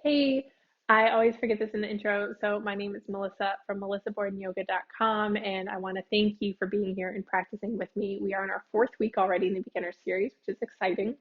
Hey, I always forget this in the intro. So, my name is Melissa from melissabordenyoga.com, and I want to thank you for being here and practicing with me. We are in our fourth week already in the beginner series, which is exciting.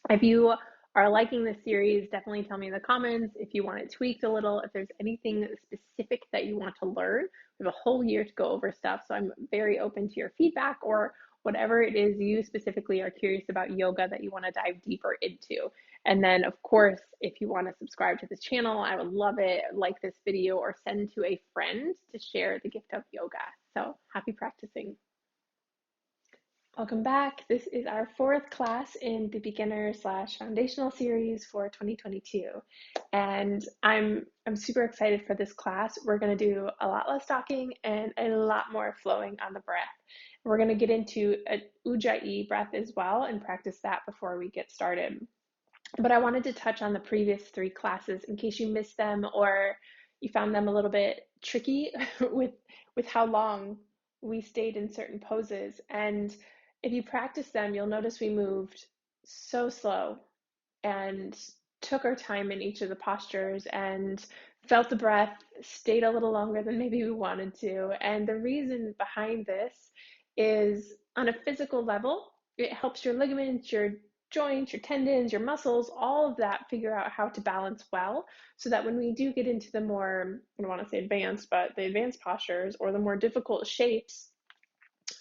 If you are liking this series, definitely tell me in the comments if you want it tweaked a little, if there's anything specific that you want to learn. We have a whole year to go over stuff, so I'm very open to your feedback or whatever it is you specifically are curious about yoga that you want to dive deeper into. And then, of course, if you want to subscribe to this channel, I would love it. Like this video or send to a friend to share the gift of yoga. So happy practicing. Welcome back. This is our fourth class in the beginner slash foundational series for 2022. And I'm super excited for this class. We're going to do a lot less talking and a lot more flowing on the breath. We're going to get into an Ujjayi breath as well and practice that before we get started. But I wanted to touch on the previous three classes in case you missed them or you found them a little bit tricky with how long we stayed in certain poses. And if you practice them, you'll notice we moved so slow and took our time in each of the postures and felt the breath, stayed a little longer than maybe we wanted to. And the reason behind this is on a physical level, it helps your ligaments, your joints, your tendons, your muscles, all of that figure out how to balance well so that when we do get into the more, I don't want to say advanced, but the advanced postures or the more difficult shapes,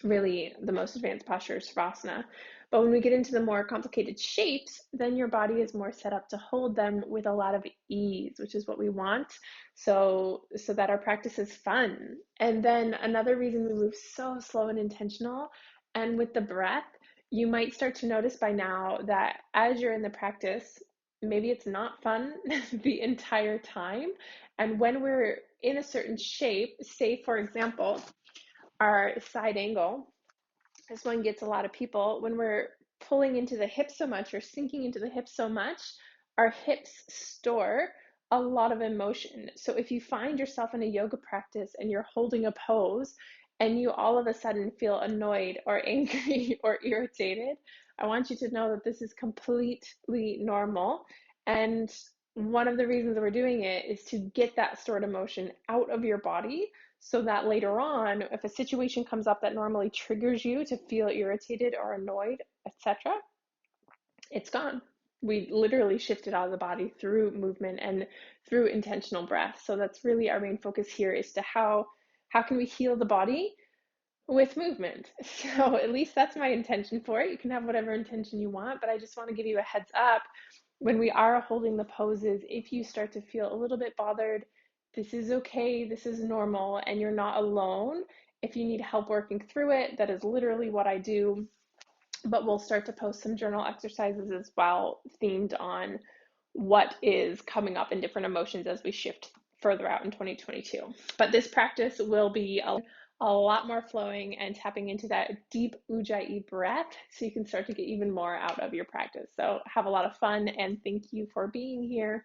really the most advanced posture is Shavasana. But when we get into the more complicated shapes, then your body is more set up to hold them with a lot of ease, which is what we want. So that our practice is fun. And then another reason we move so slow and intentional, and with the breath, you might start to notice by now that as you're in the practice, maybe it's not fun the entire time. And when we're in a certain shape, say for example, our side angle, this one gets a lot of people. When we're pulling into the hips so much or sinking into the hips so much, our hips store a lot of emotion. So if you find yourself in a yoga practice and you're holding a pose and you all of a sudden feel annoyed or angry or irritated, I want you to know that this is completely normal. And one of the reasons we're doing it is to get that stored emotion out of your body so that later on, if a situation comes up that normally triggers you to feel irritated or annoyed, etc., it's gone. We literally shift it out of the body through movement and through intentional breath. So that's really our main focus here, is to how can we heal the body with movement. So at least that's my intention for it. You can have whatever intention you want, but I just want to give you a heads up. When we are holding the poses, if you start to feel a little bit bothered, this is okay, this is normal, and you're not alone. If you need help working through it, that is literally what I do. But we'll start to post some journal exercises as well, themed on what is coming up in different emotions as we shift further out in 2022. But this practice will be a lot more flowing and tapping into that deep Ujjayi breath so you can start to get even more out of your practice. So have a lot of fun and thank you for being here.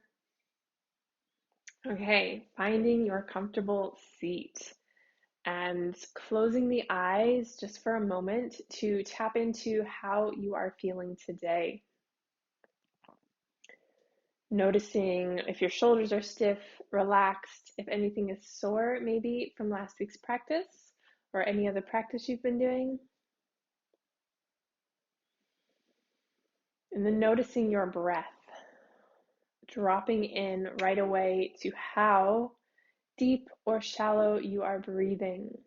Okay, finding your comfortable seat and closing the eyes just for a moment to tap into how you are feeling today. Noticing if your shoulders are stiff, relaxed, if anything is sore, maybe from last week's practice or any other practice you've been doing. And then noticing your breath, dropping in right away to how deep or shallow you are breathing.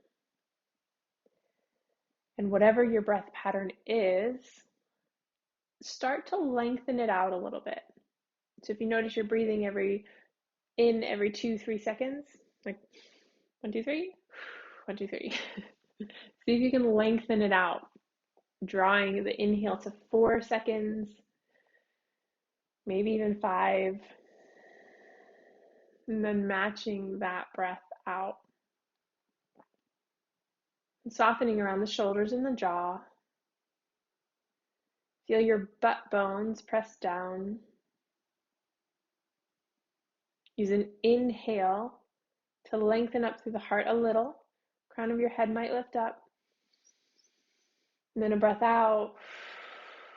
And whatever your breath pattern is, start to lengthen it out a little bit. So if you notice you're breathing every 2-3 seconds, like 1, 2, 3, 1, 2, 3. See if you can lengthen it out, drawing the inhale to 4 seconds, maybe even 5, and then matching that breath out. And softening around the shoulders and the jaw. Feel your butt bones press down. Use an inhale to lengthen up through the heart a little. Crown of your head might lift up. And then a breath out,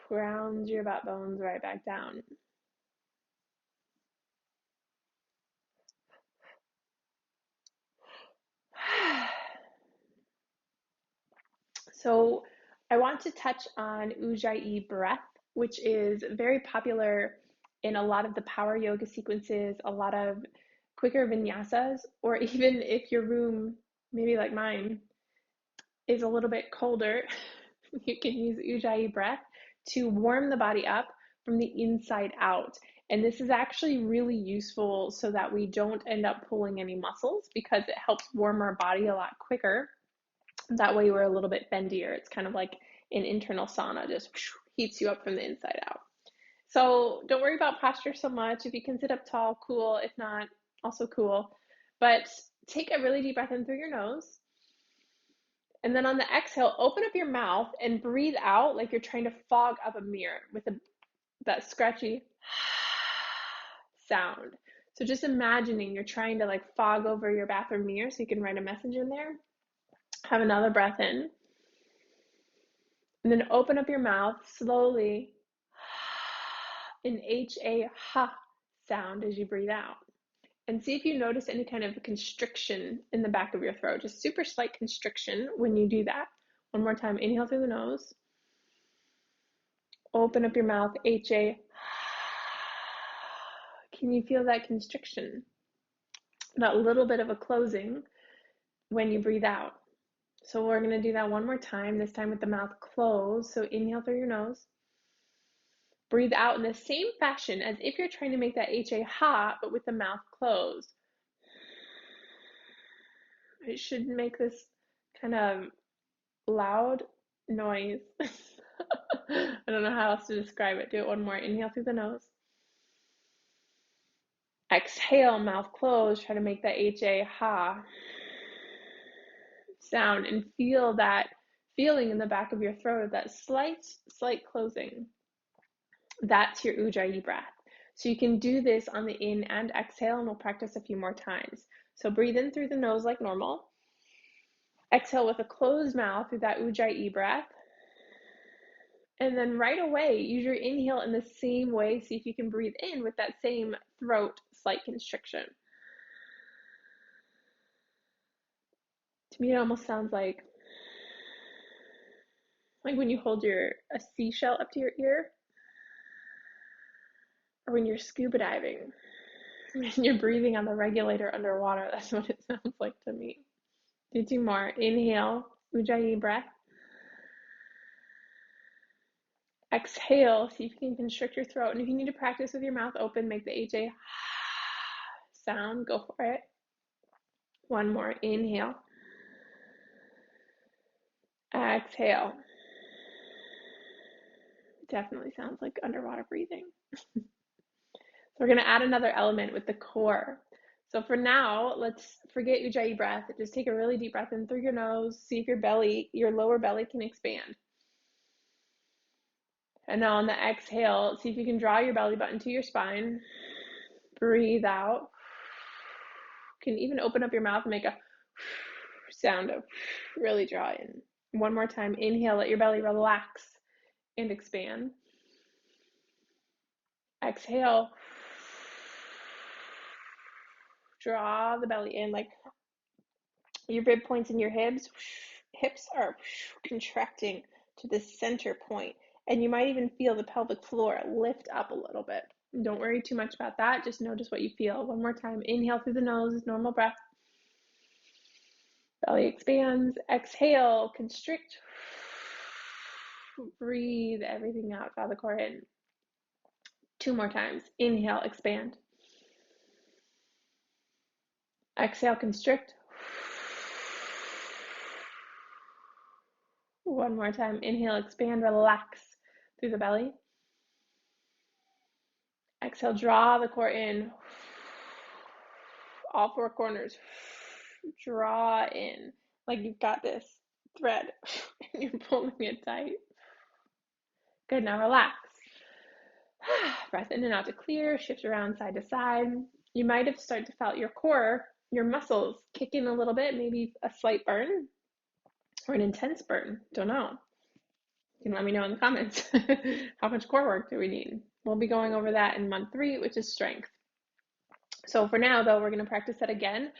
grounds your butt bones right back down. So I want to touch on Ujjayi Breath, which is very popular in a lot of the power yoga sequences, a lot of quicker vinyasas, or even if your room, maybe like mine, is a little bit colder, you can use Ujjayi Breath to warm the body up from the inside out. And this is actually really useful so that we don't end up pulling any muscles, because it helps warm our body a lot quicker. That way we're a little bit bendier. It's kind of like an internal sauna, just heats you up from the inside out. So don't worry about posture so much. If you can sit up tall, cool. If not, also cool. But take a really deep breath in through your nose. And then on the exhale, open up your mouth and breathe out like you're trying to fog up a mirror with that scratchy sound. So just imagining you're trying to like fog over your bathroom mirror so you can write a message in there. Have another breath in. And then open up your mouth slowly. An H-A-ha sound as you breathe out. And see if you notice any kind of constriction in the back of your throat. Just super slight constriction when you do that. One more time. Inhale through the nose. Open up your mouth. H-A. Can you feel that constriction? That little bit of a closing when you breathe out. So we're going to do that one more time, this time with the mouth closed. So inhale through your nose. Breathe out in the same fashion as if you're trying to make that H-A-ha, but with the mouth closed. It should make this kind of loud noise. I don't know how else to describe it. Do it one more. Inhale through the nose. Exhale, mouth closed. Try to make that H-A-ha sound and feel that feeling in the back of your throat, that slight closing. That's your Ujjayi breath. So you can do this on the in and exhale, and we'll practice a few more times. So breathe in through the nose like normal. Exhale with a closed mouth through that Ujjayi breath. And then right away, use your inhale in the same way. See if you can breathe in with that same throat slight constriction. To me, it almost sounds like when you hold a seashell up to your ear, or when you're scuba diving and you're breathing on the regulator underwater. That's what it sounds like to me. Do two more. Inhale, Ujjayi breath. Exhale, see if you can constrict your throat. And if you need to practice with your mouth open, make the H-A sound. Go for it. One more. Inhale. Exhale. Definitely sounds like underwater breathing. So we're going to add another element with the core. So for now, let's forget Ujjayi breath. Just take a really deep breath in through your nose. See if your lower belly can expand. And now on the exhale, see if you can draw your belly button to your spine. Breathe out. You can even open up your mouth and make a sound of really draw in. One more time. Inhale, let your belly relax and expand. Exhale. Draw the belly in, like your rib points in your hips are contracting to the center point. And you might even feel the pelvic floor lift up a little bit. Don't worry too much about that. Just notice what you feel. One more time. Inhale through the nose, normal breath. Belly expands. Exhale, constrict. Breathe everything out. Draw the core in. Two more times. Inhale, expand. Exhale, constrict. One more time. Inhale, expand, relax through the belly. Exhale, draw the core in. All four corners. Draw in. Like you've got this thread and you're pulling it tight. Good, now relax. Breath in and out to clear. Shift around side to side. You might have started to felt your core, your muscles kick in a little bit, maybe a slight burn or an intense burn. Don't know. You can let me know in the comments. How much core work do we need? We'll be going over that in month 3, which is strength. So for now, though, we're going to practice that again,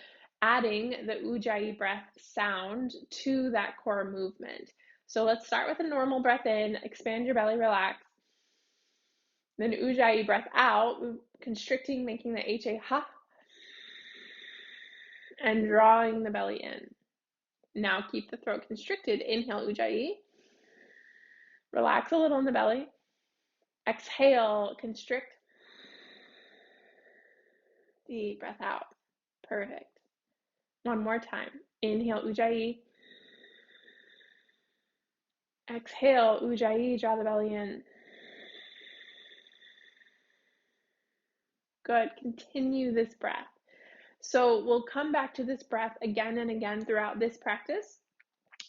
adding the Ujjayi breath sound to that core movement. So let's start with a normal breath in, expand your belly, relax. Then Ujjayi breath out, constricting, making the HA ha, and drawing the belly in. Now keep the throat constricted. Inhale, Ujjayi. Relax a little in the belly. Exhale, constrict. Deep breath out. Perfect. One more time. Inhale, Ujjayi. Exhale, Ujjayi, draw the belly in. Good. Continue this breath. So we'll come back to this breath again and again throughout this practice,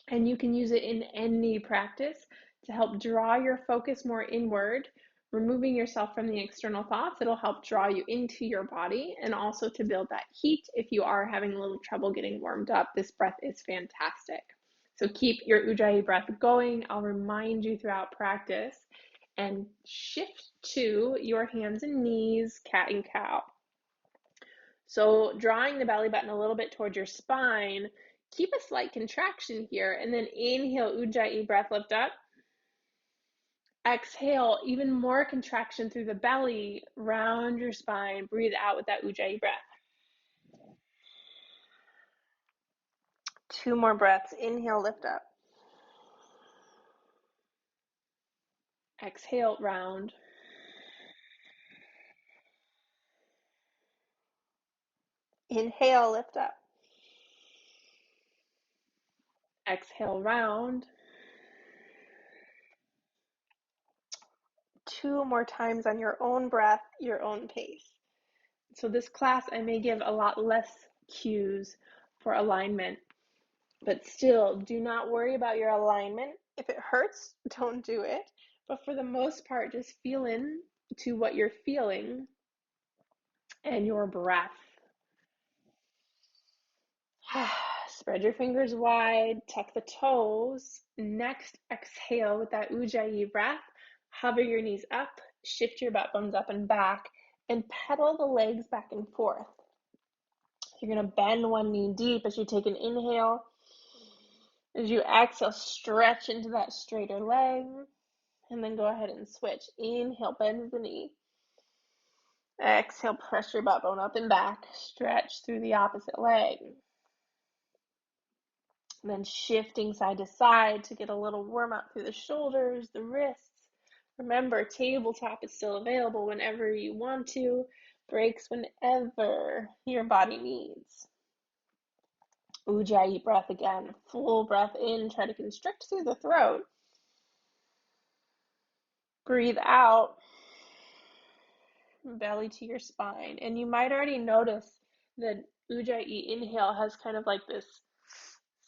and you can use it in any practice to help draw your focus more inward, removing yourself from the external thoughts. It'll help draw you into your body, and also to build that heat if you are having a little trouble getting warmed up. This breath is fantastic. So keep your Ujjayi breath going. I'll remind you throughout practice, and shift to your hands and knees, cat and cow. So drawing the belly button a little bit towards your spine, keep a slight contraction here, and then inhale, Ujjayi breath, lift up. Exhale, even more contraction through the belly, round your spine, breathe out with that Ujjayi breath. 2 more breaths, inhale, lift up. Exhale, round. Inhale, lift up. Exhale, round. 2 more times on your own breath, your own pace. So this class, I may give a lot less cues for alignment, but still, do not worry about your alignment. If it hurts, don't do it. But for the most part, just feel in to what you're feeling and your breath. Spread your fingers wide, tuck the toes. Next, exhale with that Ujjayi breath. Hover your knees up, shift your butt bones up and back, and pedal the legs back and forth. You're going to bend one knee deep as you take an inhale. As you exhale, stretch into that straighter leg, and then go ahead and switch. Inhale, bend the knee. Exhale, press your butt bone up and back. Stretch through the opposite leg. And then shifting side to side to get a little warm up through the shoulders, the wrists. Remember, tabletop is still available whenever you want to. Breaks whenever your body needs. Ujjayi breath again. Full breath in. Try to constrict through the throat. Breathe out. Belly to your spine. And you might already notice that Ujjayi inhale has kind of like this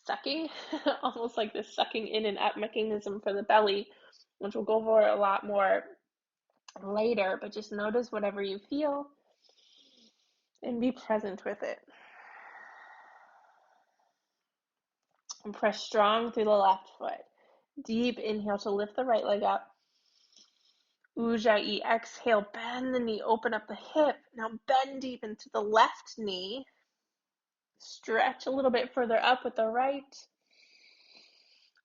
sucking, almost like this sucking in and up mechanism for the belly, which we'll go over a lot more later, but just notice whatever you feel and be present with it. And press strong through the left foot. Deep inhale to lift the right leg up. Ujjayi, exhale, bend the knee, open up the hip. Now bend deep into the left knee. Stretch a little bit further up with the right.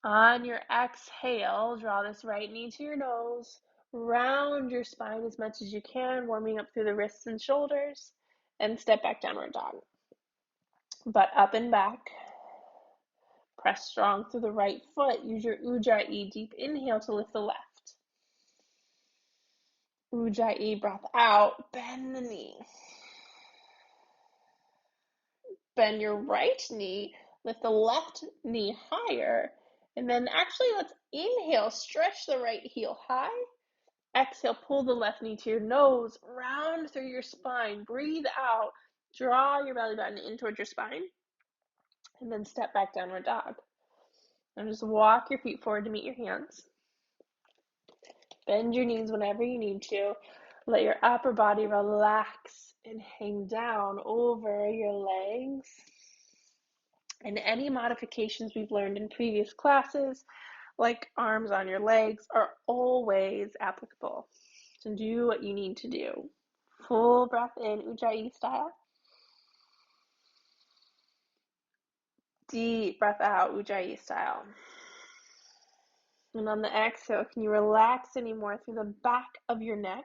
On your exhale, draw this right knee to your nose. Round your spine as much as you can, warming up through the wrists and shoulders. And step back, downward dog. Butt up and back. Press strong through the right foot. Use your Ujjayi. Deep inhale to lift the left. Ujjayi, breath out. Bend the knee. Bend your right knee. Lift the left knee higher. And then actually, let's inhale. Stretch the right heel high. Exhale, pull the left knee to your nose. Round through your spine. Breathe out. Draw your belly button in towards your spine. And then step back, downward dog. And just walk your feet forward to meet your hands. Bend your knees whenever you need to. Let your upper body relax and hang down over your legs. And any modifications we've learned in previous classes, like arms on your legs, are always applicable. So do what you need to do. Full breath in, Ujjayi style. Deep breath out, Ujjayi style. And on the exhale, can you relax anymore through the back of your neck?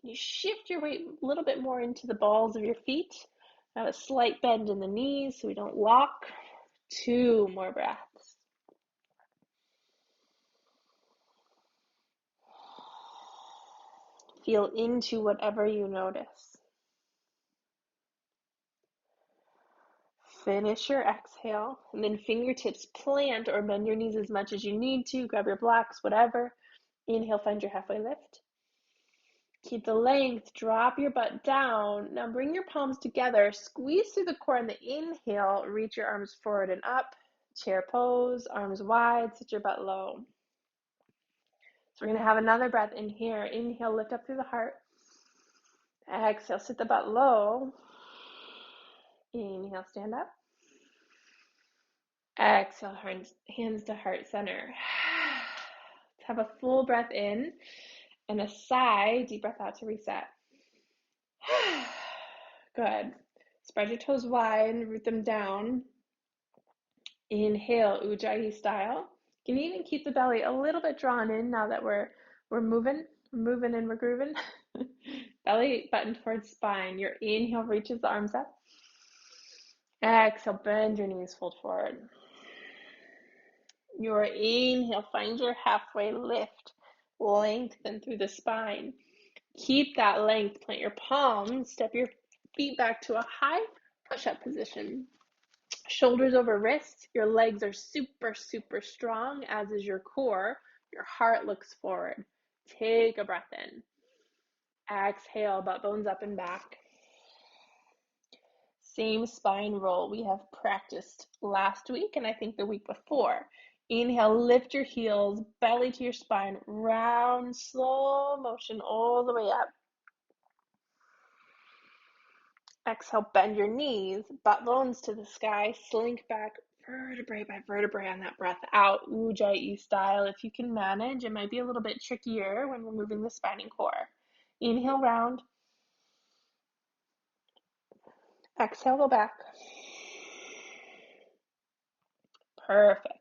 Can you shift your weight a little bit more into the balls of your feet? Have a slight bend in the knees so we don't lock. 2 more breaths. Feel into whatever you notice. Finish your exhale, and then fingertips plant or bend your knees as much as you need to. Grab your blocks, whatever. Inhale, find your halfway lift. Keep the length, drop your butt down. Now bring your palms together, squeeze through the core on the inhale, reach your arms forward and up. Chair pose, arms wide, sit your butt low. So we're going to have another breath in here. Inhale, lift up through the heart. Exhale, sit the butt low. Inhale, stand up. Exhale, hands to heart center. Let's have a full breath in and a sigh. Deep breath out to reset. Good. Spread your toes wide, root them down. Inhale, Ujjayi style. You can even keep the belly a little bit drawn in now that we're moving and we're grooving. Belly button towards spine. Your inhale reaches the arms up. Exhale, bend your knees, fold forward. Your inhale, find your halfway lift. Lengthen through the spine. Keep that length. Plant your palms. Step your feet back to a high push-up position. Shoulders over wrists. Your legs are super, super strong, as is your core. Your heart looks forward. Take a breath in. Exhale, butt bones up and back. Same spine roll we have practiced last week and I think the week before. Inhale, lift your heels, belly to your spine, round, slow motion all the way up. Exhale, bend your knees, butt bones to the sky, slink back vertebrae by vertebrae on that breath out, Ujjayi style. If you can manage, it might be a little bit trickier when we're moving the spine and core. Inhale, round. Exhale, go back. Perfect.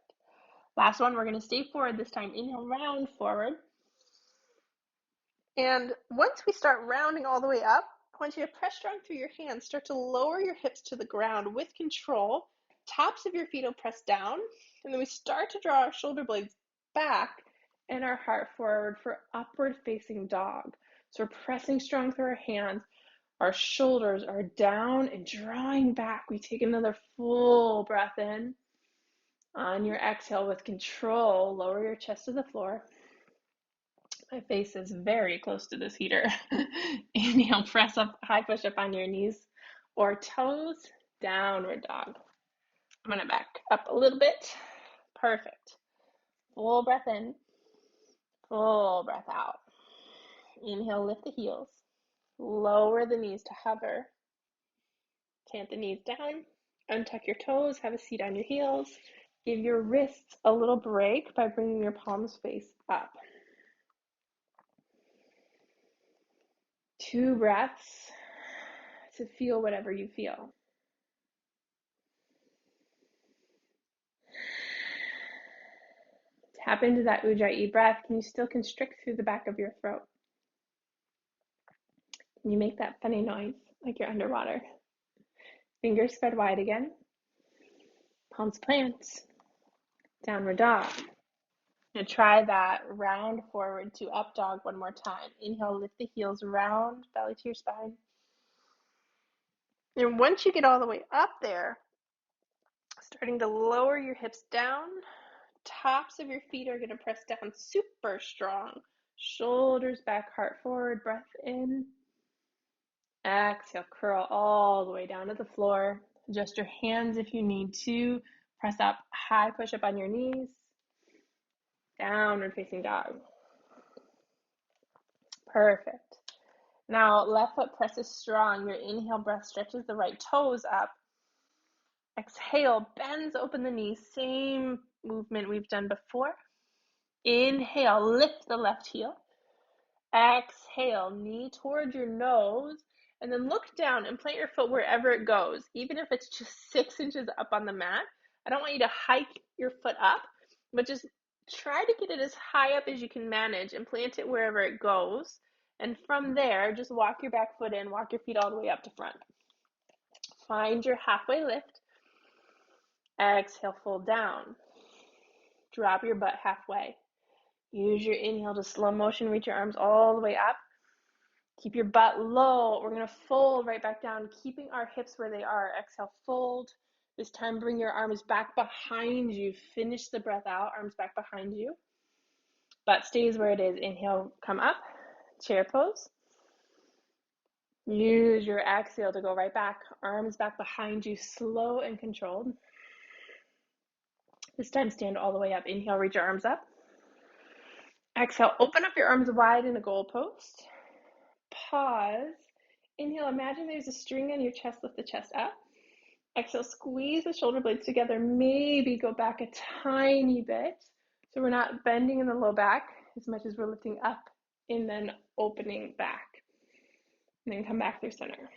Last one, we're going to stay forward this time. Inhale, round forward. And once we start rounding all the way up, I want you to press strong through your hands. Start to lower your hips to the ground with control. Tops of your feet will press down. And then we start to draw our shoulder blades back and our heart forward for upward facing dog. So we're pressing strong through our hands. Our shoulders are down and drawing back. We take another full breath in. On your exhale with control, lower your chest to the floor. My face is very close to this heater. Inhale, press up, high push up on your knees or toes, downward dog. I'm going to back up a little bit. Perfect. Full breath in, full breath out. Inhale, lift the heels. Lower the knees to hover. Plant the knees down. Untuck your toes, have a seat on your heels. Give your wrists a little break by bringing your palms face up. 2 breaths to feel whatever you feel. Tap into that Ujjayi breath. Can you still constrict through the back of your throat? Can you make that funny noise like you're underwater? Fingers spread wide again. Palms plant. Downward dog. Now try that round forward to up dog one more time. Inhale, lift the heels, round, belly to your spine. And once you get all the way up there, starting to lower your hips down, tops of your feet are going to press down super strong. Shoulders back, heart forward, breath in. Exhale, curl all the way down to the floor. Adjust your hands if you need to. Press up, high push up on your knees. Downward facing dog. Perfect. Now, left foot presses strong. Your inhale breath stretches the right toes up. Exhale, bends open the knees. Same movement we've done before. Inhale, lift the left heel. Exhale, knee towards your nose. And then look down and plant your foot wherever it goes, even if it's just 6 inches up on the mat. I don't want you to hike your foot up, but just Try to get it as high up as you can manage and plant it wherever it goes. And from there, just walk your back foot in, walk your feet all the way up to front. Find your halfway lift. Exhale, fold down. Drop your butt halfway. Use your inhale to slow motion, reach your arms all the way up. Keep your butt low. We're going to fold right back down, keeping our hips where they are. Exhale, fold. This time, bring your arms back behind you. Finish the breath out, arms back behind you. Butt stays where it is. Inhale, come up, chair pose. Use your exhale to go right back, arms back behind you, slow and controlled. This time, stand all the way up. Inhale, reach your arms up. Exhale, open up your arms wide in a goalpost. Pause. Inhale, imagine there's a string on your chest, lift the chest up. Exhale, squeeze the shoulder blades together, maybe go back a tiny bit. So we're not bending in the low back as much as we're lifting up and then opening back. And then come back through center.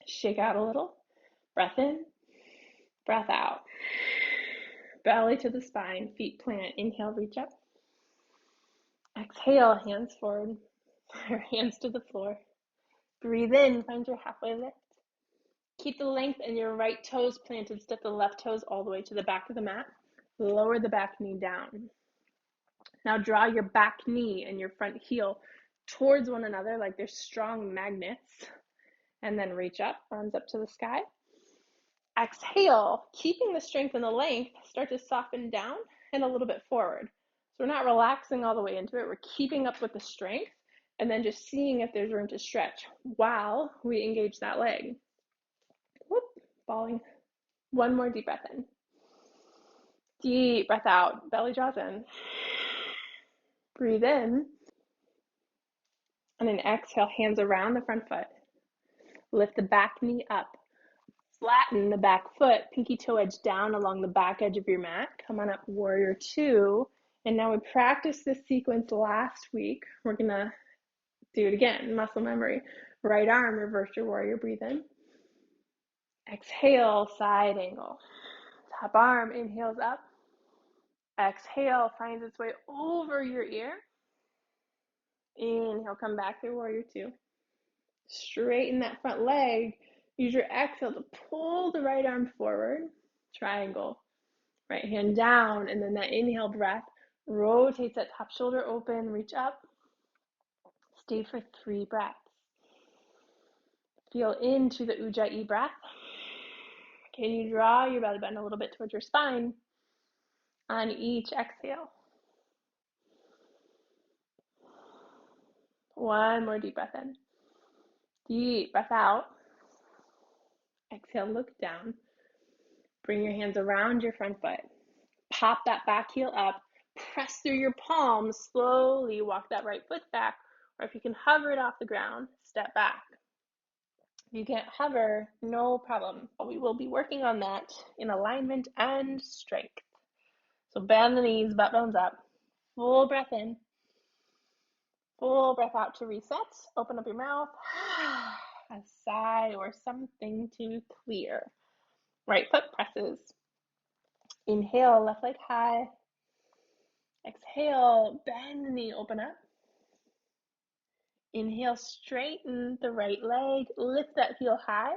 Shake out a little. Breath in, breath out. Belly to the spine, feet plant. Inhale, reach up. Exhale, hands forward, or hands to the floor. Breathe in, find your halfway lift. Keep the length in your right toes planted. Step the left toes all the way to the back of the mat. Lower the back knee down. Now draw your back knee and your front heel towards one another like they're strong magnets. And then reach up, arms up to the sky. Exhale, keeping the strength and the length, start to soften down and a little bit forward. So we're not relaxing all the way into it. We're keeping up with the strength and then just seeing if there's room to stretch while we engage that leg. Whoop, falling. One more deep breath in. Deep breath out, belly draws in. Breathe in. And then exhale, hands around the front foot. Lift the back knee up. Flatten the back foot, pinky toe edge down along the back edge of your mat. Come on up, warrior two. And now we practiced this sequence last week. We're going to do it again, muscle memory. Right arm, reverse your warrior, breathe in. Exhale, side angle. Top arm inhales up. Exhale, finds its way over your ear. Inhale, come back through warrior two. Straighten that front leg. Use your exhale to pull the right arm forward. Triangle. Right hand down, and then that inhale breath rotates that top shoulder open, reach up. Stay for 3 breaths. Feel into the Ujjayi breath. Can you draw your belly button a little bit towards your spine on each exhale? One more deep breath in. Deep breath out. Exhale, look down. Bring your hands around your front foot. Pop that back heel up. Press through your palms. Slowly walk that right foot back. Or if you can hover it off the ground, step back. If you can't hover, no problem. We will be working on that in alignment and strength. So bend the knees, butt bones up. Full breath in. Full breath out to reset. Open up your mouth. A sigh or something to clear. Right foot presses. Inhale, left leg high. Exhale, bend the knee, open up. Inhale, straighten the right leg, lift that heel high.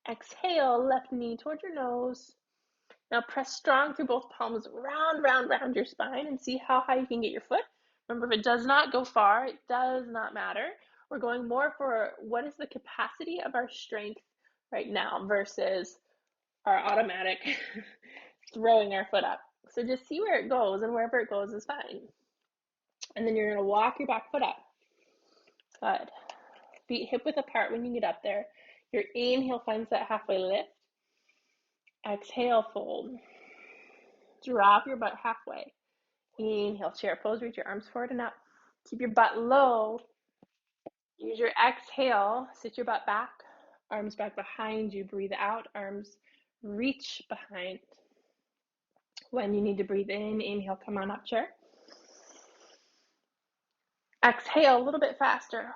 Exhale, left knee towards your nose. Now press strong through both palms, round your spine, and see how high you can get your foot. Remember, if it does not go far, it does not matter. We're going more for what is the capacity of our strength right now versus our automatic throwing our foot up. So just see where it goes, and wherever it goes is fine. And then you're going to walk your back foot up. Good. Feet hip width apart when you get up there. Your inhale finds that halfway lift. Exhale, fold. Drop your butt halfway. Inhale, chair pose, reach your arms forward and up. Keep your butt low. Use your exhale, sit your butt back, arms back behind you. Breathe out, arms reach behind. When you need to breathe in, inhale, come on up, chair. Exhale a little bit faster.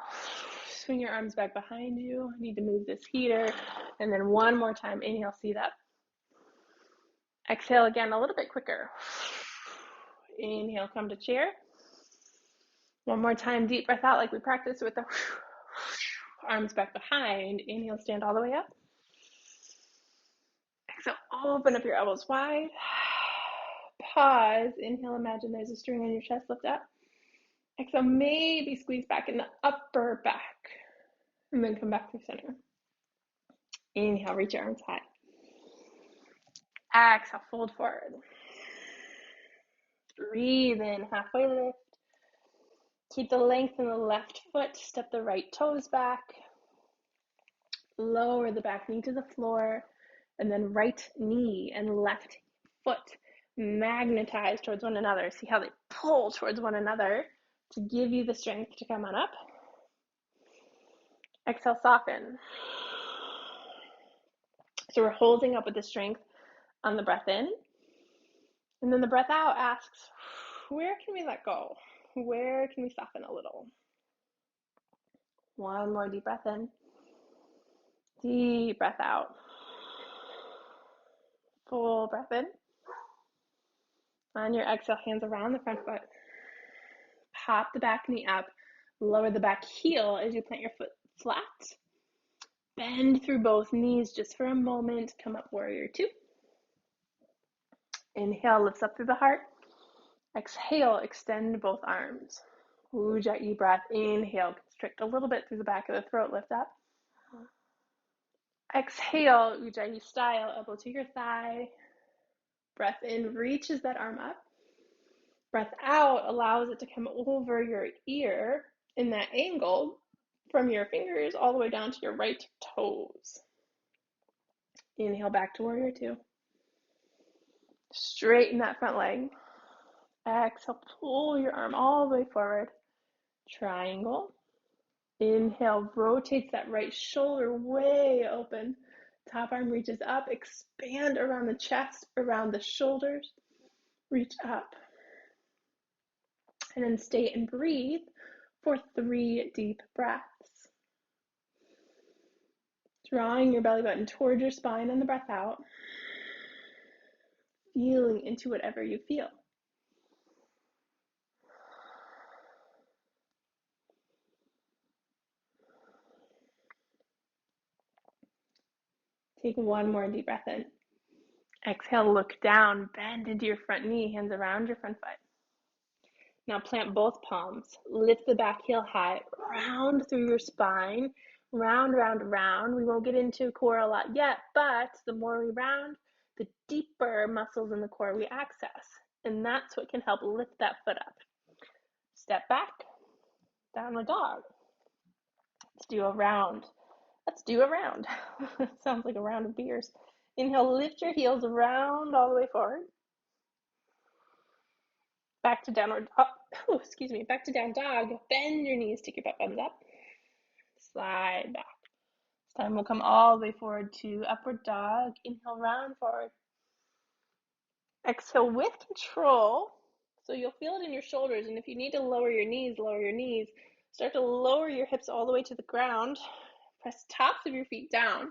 Swing your arms back behind you. I need to move this heater. And then one more time, inhale, seat up. Exhale again, a little bit quicker. Inhale, come to chair. One more time, deep breath out like we practiced with the arms back behind. Inhale, stand all the way up. Exhale, open up your elbows wide. Pause. Inhale, imagine there's a string on your chest, lift up. Exhale, maybe squeeze back in the upper back. And then come back through center. Inhale, reach your arms high. Exhale, fold forward. Breathe in, halfway lift. Keep the length in the left foot. Step the right toes back. Lower the back knee to the floor. And then right knee and left foot magnetize towards one another. See how they pull towards one another to give you the strength to come on up. Exhale, soften. So we're holding up with the strength on the breath in. And then the breath out asks, where can we let go? Where can we soften a little? One more deep breath in. Deep breath out. Full breath in. On your exhale, hands around the front foot. Pop the back knee up. Lower the back heel as you plant your foot flat. Bend through both knees just for a moment. Come up, warrior two. Inhale, lifts up through the heart. Exhale, extend both arms. Ujjayi breath. Inhale, constrict a little bit through the back of the throat, lift up. Exhale, Ujjayi style, elbow to your thigh. Breath in, reaches that arm up. Breath out allows it to come over your ear in that angle from your fingers all the way down to your right toes. Inhale, back to warrior two. Straighten that front leg. Exhale, pull your arm all the way forward. Triangle. Inhale, rotates that right shoulder way open. Top arm reaches up. Expand around the chest, around the shoulders. Reach up. And then stay and breathe for 3 deep breaths. Drawing your belly button towards your spine on the breath out. Feeling into whatever you feel. Take one more deep breath in. Exhale, look down, bend into your front knee, hands around your front foot. Now plant both palms, lift the back heel high, round through your spine, round, round, round. We won't get into core a lot yet, but the more we round, the deeper muscles in the core we access. And that's what can help lift that foot up. Step back, downward dog. Let's do a round. Sounds like a round of beers. Inhale, lift your heels round all the way forward. Back to downward, back to down dog. Bend your knees, take your butt bends up. Slide back. This time we'll come all the way forward to upward dog. Inhale, round forward. Exhale with control. So you'll feel it in your shoulders. And if you need to lower your knees, lower your knees. Start to lower your hips all the way to the ground. Press tops of your feet down.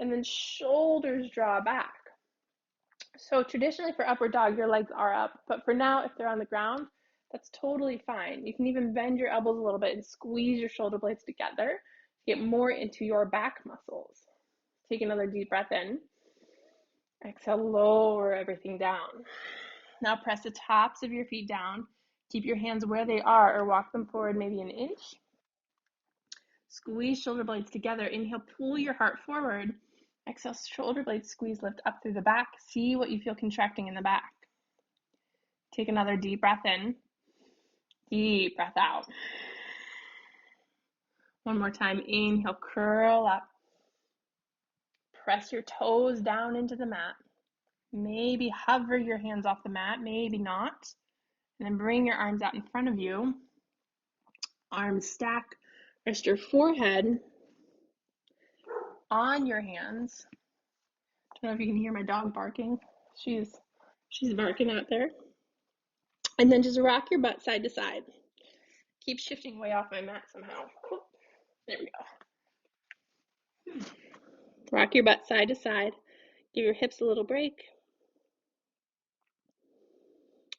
And then shoulders draw back. So traditionally for upward dog, your legs are up, but for now, if they're on the ground, that's totally fine. You can even bend your elbows a little bit and squeeze your shoulder blades together to get more into your back muscles. Take another deep breath in. Exhale, lower everything down. Now press the tops of your feet down. Keep your hands where they are or walk them forward maybe an inch. Squeeze shoulder blades together. Inhale, pull your heart forward. Exhale, shoulder blades squeeze, lift up through the back. See what you feel contracting in the back. Take another deep breath in. Deep breath out. One more time. Inhale, curl up. Press your toes down into the mat. Maybe hover your hands off the mat, maybe not. And then bring your arms out in front of you. Arms stack. Rest your forehead on your hands. I don't know if you can hear my dog barking. She's barking out there. And then just rock your butt side to side. Keep shifting way off my mat somehow. There we go. Rock your butt side to side. Give your hips a little break.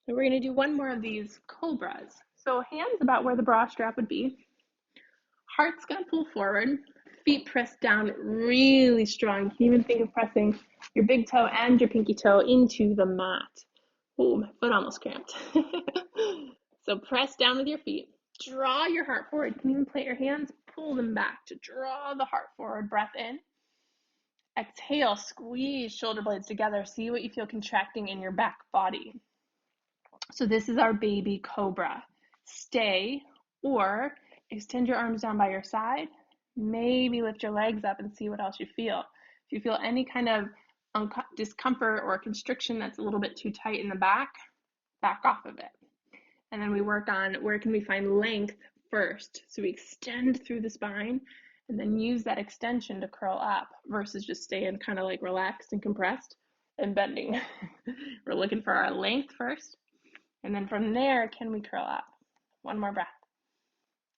So we're going to do one more of these cobras. So hands about where the bra strap would be. Heart's going to pull forward. Feet pressed down really strong. You can even think of pressing your big toe and your pinky toe into the mat. Oh, my foot almost cramped. So press down with your feet. Draw your heart forward. You can even plant your hands, pull them back to draw the heart forward. Breath in. Exhale, squeeze shoulder blades together. See what you feel contracting in your back body. So this is our baby cobra. Stay or extend your arms down by your side. Maybe lift your legs up and see what else you feel. If you feel any kind of discomfort or constriction that's a little bit too tight in the back off of it. And then we work on where can we find length first. So we extend through the spine and then use that extension to curl up versus just staying kind of like relaxed and compressed and bending. We're looking for our length first. And then from there, can we curl up? One more breath.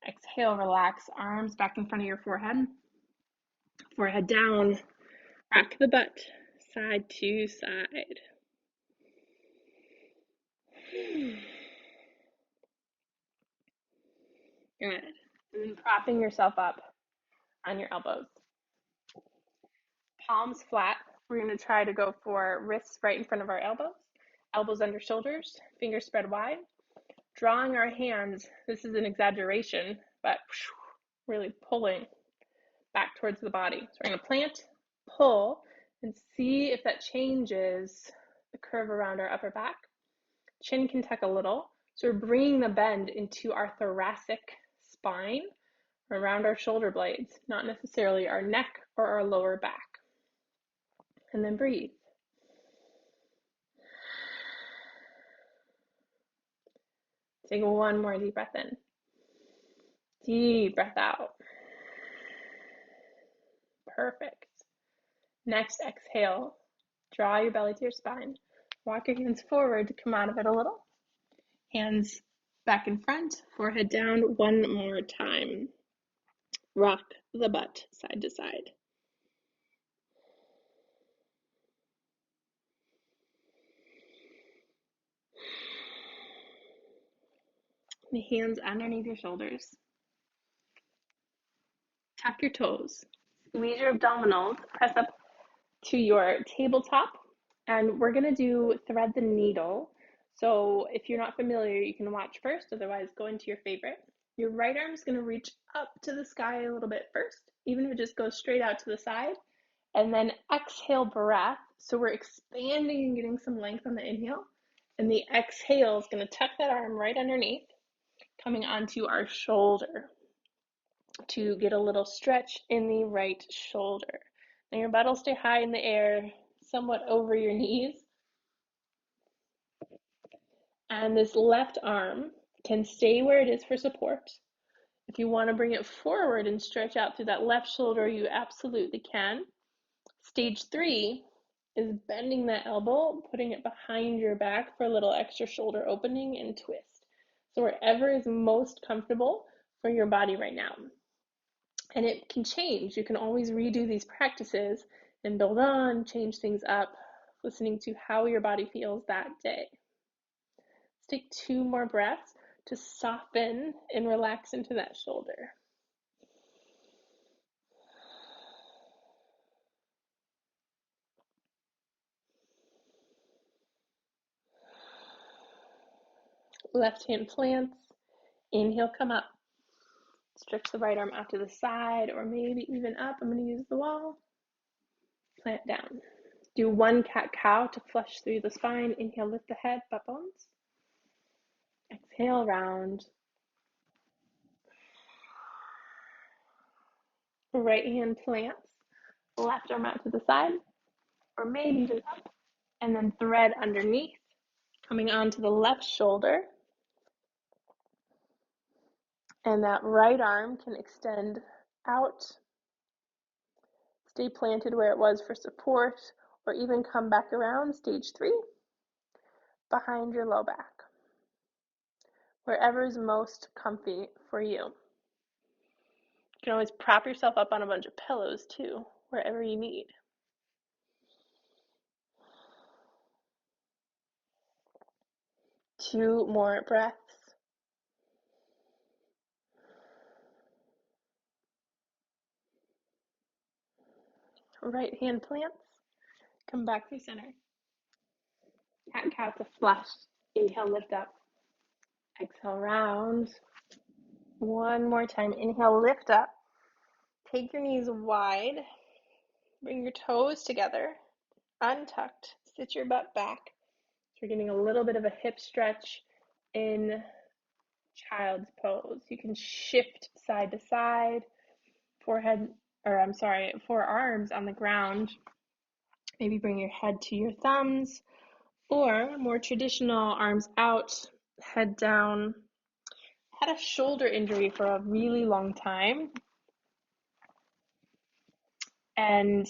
Exhale, relax, arms back in front of your forehead. Forehead down, rock the butt, side to side. Good. And then propping yourself up on your elbows. Palms flat. We're going to try to go for wrists right in front of our elbows, elbows under shoulders, fingers spread wide. Drawing our hands, this is an exaggeration, but really pulling back towards the body. So we're going to plant, pull, and see if that changes the curve around our upper back. Chin can tuck a little. So we're bringing the bend into our thoracic spine around our shoulder blades, not necessarily our neck or our lower back. And then breathe. Take one more deep breath in. Deep breath out. Perfect. Next, exhale. Draw your belly to your spine. Walk your hands forward to come out of it a little. Hands back in front, forehead down one more time. Rock the butt side to side. The hands underneath your shoulders. Tuck your toes. Squeeze your abdominals. Press up to your tabletop. And we're going to do thread the needle. So if you're not familiar, you can watch first. Otherwise, go into your favorite. Your right arm is going to reach up to the sky a little bit first, even if it just goes straight out to the side. And then exhale, breath. So we're expanding and getting some length on the inhale. And the exhale is going to tuck that arm right underneath, coming onto our shoulder to get a little stretch in the right shoulder. Now your butt will stay high in the air, somewhat over your knees. And this left arm can stay where it is for support. If you want to bring it forward and stretch out through that left shoulder, you absolutely can. Stage 3 is bending that elbow, putting it behind your back for a little extra shoulder opening and twist. So wherever is most comfortable for your body right now. And it can change. You can always redo these practices and build on, change things up, listening to how your body feels that day. Let's take 2 more breaths to soften and relax into that shoulder. Left hand plants. Inhale, come up. Stretch the right arm out to the side or maybe even up. I'm going to use the wall. Plant down. Do 1 cat-cow to flush through the spine. Inhale, lift the head, butt bones. Exhale, round. Right hand plants. Left arm out to the side or maybe even up. And then thread underneath, coming onto the left shoulder. And that right arm can extend out, stay planted where it was for support, or even come back around, stage 3, behind your low back. Wherever is most comfy for you. You can always prop yourself up on a bunch of pillows too, wherever you need. 2 more breaths. Right hand plants. Come back through center. Cat-cow to flush. Inhale, lift up. Exhale, round. One more time. Inhale, lift up. Take your knees wide. Bring your toes together. Untucked. Sit your butt back. So you're getting a little bit of a hip stretch in child's pose. You can shift side to side. Forearms on the ground. Maybe bring your head to your thumbs, or more traditional, arms out, head down. I had a shoulder injury for a really long time, and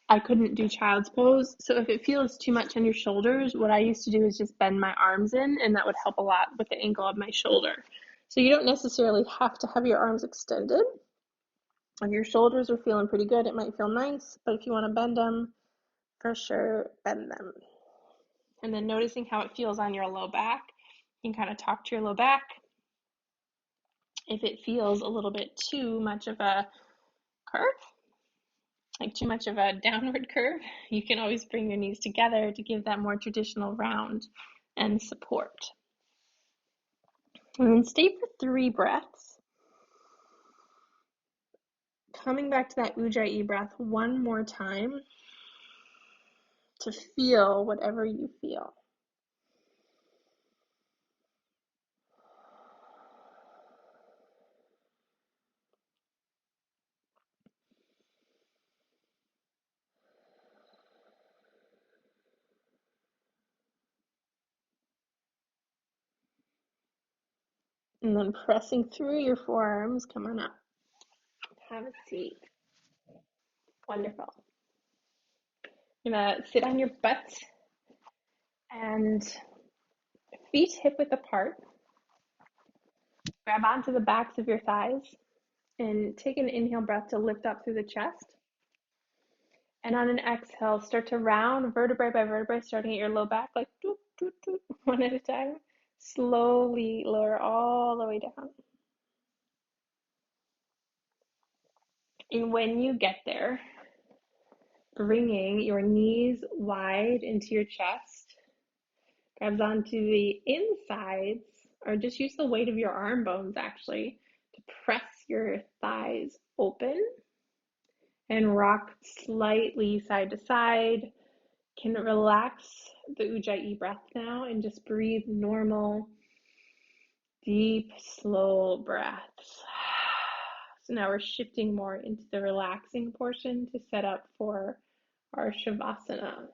I couldn't do child's pose. So if it feels too much on your shoulders, what I used to do is just bend my arms in, and that would help a lot with the angle of my shoulder. So you don't necessarily have to have your arms extended. If your shoulders are feeling pretty good, it might feel nice, but if you want to bend them, for sure, bend them. And then noticing how it feels on your low back. You can kind of talk to your low back. If it feels a little bit too much of a curve, like too much of a downward curve, you can always bring your knees together to give that more traditional round and support. And then stay for 3 breaths. Coming back to that Ujjayi breath one more time to feel whatever you feel. And then pressing through your forearms, come on up. Have a seat. Wonderful. You're gonna sit on your butt and feet hip width apart. Grab onto the backs of your thighs and take an inhale breath to lift up through the chest. And on an exhale, start to round vertebrae by vertebrae, starting at your low back, like doot, doot, doot, one at a time. Slowly lower all the way down. And when you get there, bringing your knees wide into your chest, grabs onto the insides, or just use the weight of your arm bones actually to press your thighs open and rock slightly side to side. Can relax the Ujjayi breath now and just breathe normal, deep, slow breaths. So now we're shifting more into the relaxing portion to set up for our Shavasana.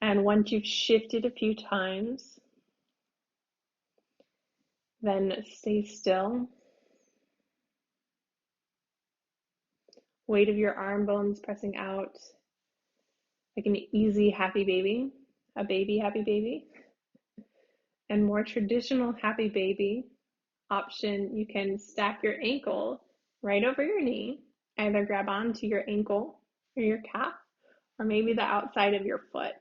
And once you've shifted a few times, then stay still. Weight of your arm bones pressing out like an easy happy baby, a baby happy baby. And more traditional happy baby option, you can stack your ankle right over your knee, either grab onto your ankle or your calf, or maybe the outside of your foot.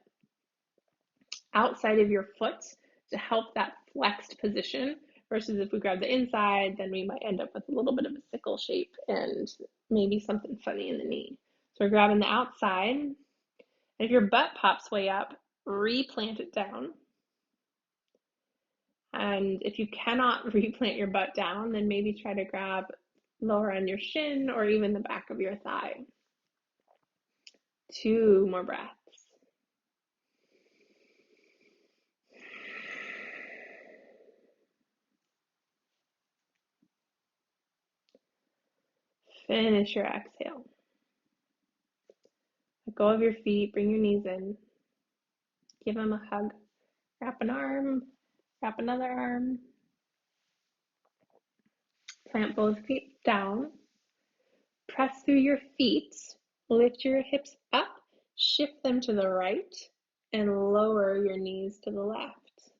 Outside of your foot to help that flexed position, versus if we grab the inside, then we might end up with a little bit of a sickle shape and maybe something funny in the knee. So we're grabbing the outside. And if your butt pops way up, replant it down. And if you cannot replant your butt down, then maybe try to grab lower on your shin or even the back of your thigh. 2 more breaths. Finish your exhale. Let go of your feet, bring your knees in. Give them a hug. Wrap an arm, wrap another arm. Plant both feet down. Press through your feet. Lift your hips up. Shift them to the right and lower your knees to the left.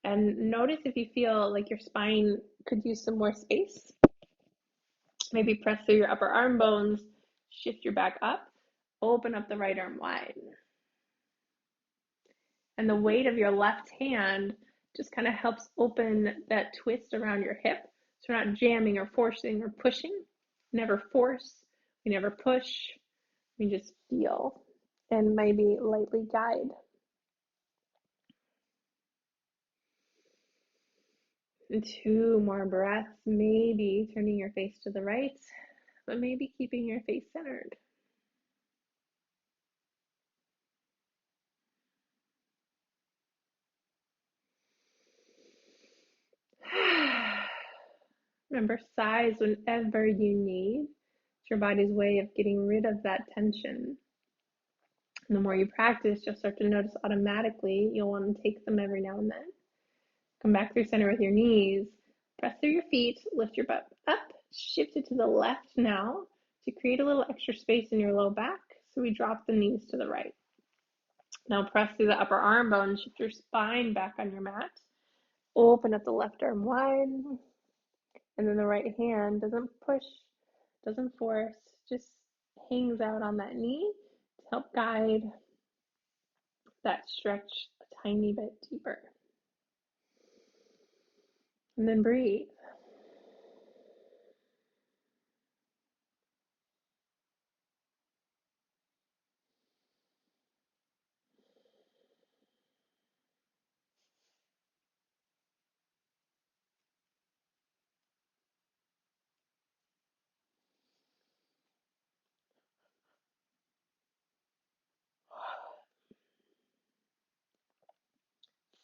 And notice if you feel like your spine could use some more space. Maybe press through your upper arm bones. Shift your back up. Open up the right arm wide. And the weight of your left hand just kind of helps open that twist around your hip. So we're not jamming or forcing or pushing. Never force, we never push, we just feel and maybe lightly guide. And 2 more breaths, maybe turning your face to the right, but maybe keeping your face centered. Remember, sighs whenever you need. It's your body's way of getting rid of that tension. And the more you practice, you'll start to notice automatically you'll want to take them every now and then. Come back through center with your knees. Press through your feet, lift your butt up, shift it to the left now to create a little extra space in your low back. So we drop the knees to the right. Now press through the upper arm bone, shift your spine back on your mat. Open up the left arm wide. And then the right hand doesn't push, doesn't force, just hangs out on that knee to help guide that stretch a tiny bit deeper. And then breathe.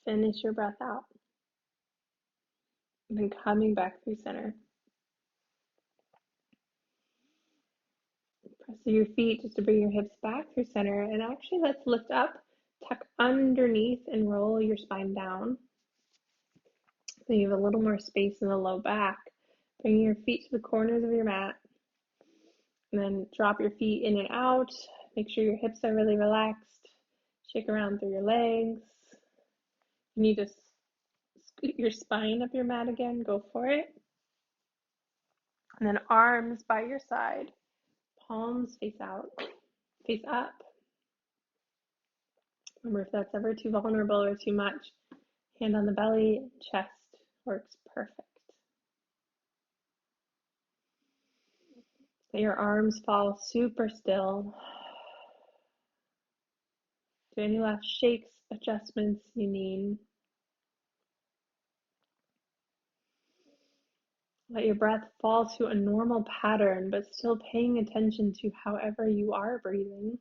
Finish your breath out. And then coming back through center. Press through your feet just to bring your hips back through center. And actually, let's lift up, tuck underneath, and roll your spine down. So you have a little more space in the low back. Bring your feet to the corners of your mat. And then drop your feet in and out. Make sure your hips are really relaxed. Shake around through your legs. You need to scoot your spine up your mat again. Go for it. And then arms by your side. Palms face out, face up. Remember, if that's ever too vulnerable or too much, hand on the belly, chest works perfect. Let your arms fall super still. Do any last shakes, adjustments you need. Let your breath fall to a normal pattern, but still paying attention to however you are breathing.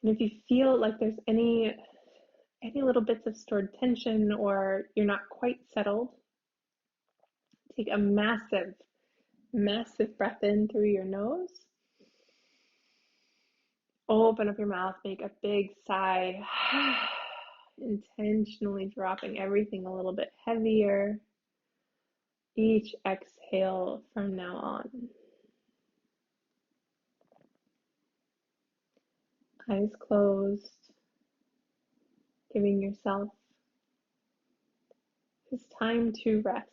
And if you feel like there's any little bits of stored tension or you're not quite settled, take a massive, massive breath in through your nose. Open up your mouth, make a big sigh, intentionally dropping everything a little bit heavier. Each exhale from now on. Eyes closed, giving yourself this time to rest.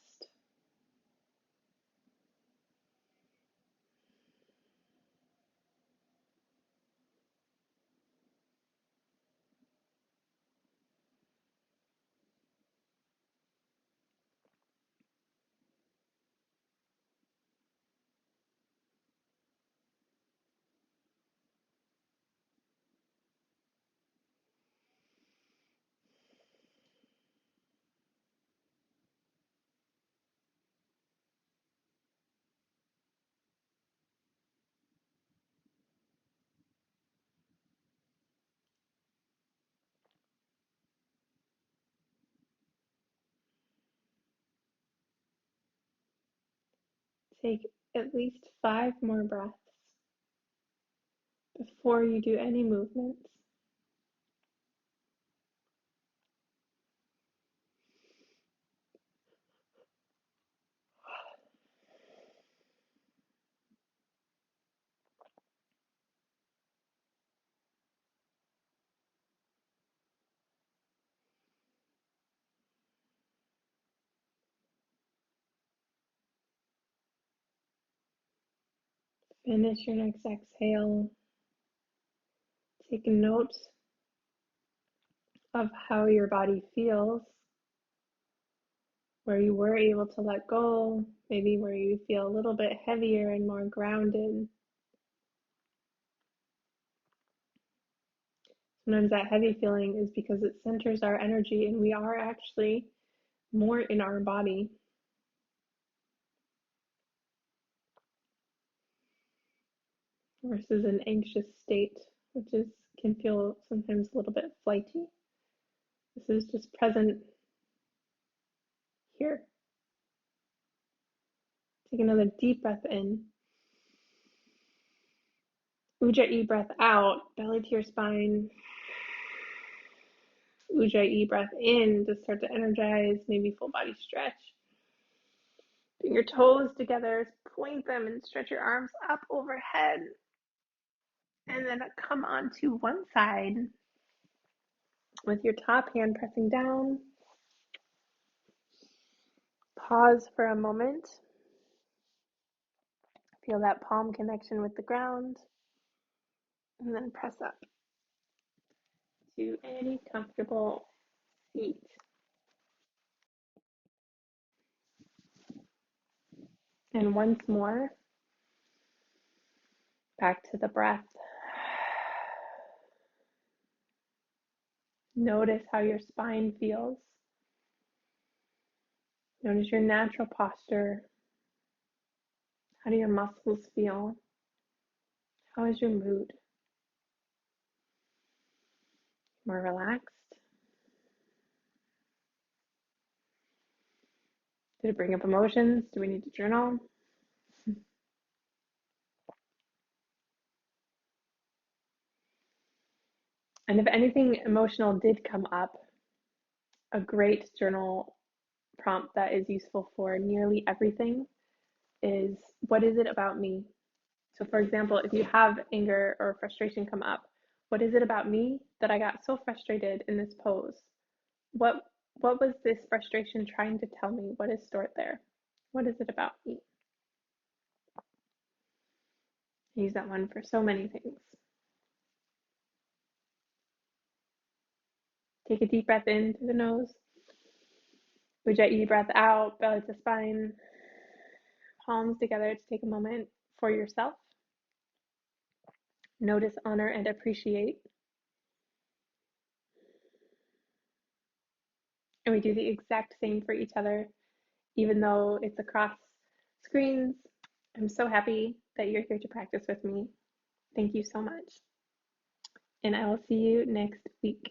Take at least 5 more breaths before you do any movements. Finish your next exhale. Take note of how your body feels, where you were able to let go, maybe where you feel a little bit heavier and more grounded. Sometimes that heavy feeling is because it centers our energy and we are actually more in our body. Versus an anxious state, which can feel sometimes a little bit flighty. This is just present here. Take another deep breath in. Ujjayi breath out, belly to your spine. Ujjayi breath in to start to energize, maybe full body stretch. Bring your toes together, point them and stretch your arms up overhead. And then come onto one side with your top hand pressing down. Pause for a moment. Feel that palm connection with the ground. And then press up to any comfortable seat. And once more, back to the breath. Notice how your spine feels. Notice your natural posture. How do your muscles feel? How is your mood? More relaxed? Did it bring up emotions? Do we need to journal? And if anything emotional did come up, a great journal prompt that is useful for nearly everything is, what is it about me? So for example, if you have anger or frustration come up, what is it about me that I got so frustrated in this pose? What was this frustration trying to tell me? What is stored there? What is it about me? I use that one for so many things. Take a deep breath in through the nose. Ujjayi breath out, belly to spine. Palms together to take a moment for yourself. Notice, honor, and appreciate. And we do the exact same for each other, even though it's across screens. I'm so happy that you're here to practice with me. Thank you so much. And I will see you next week.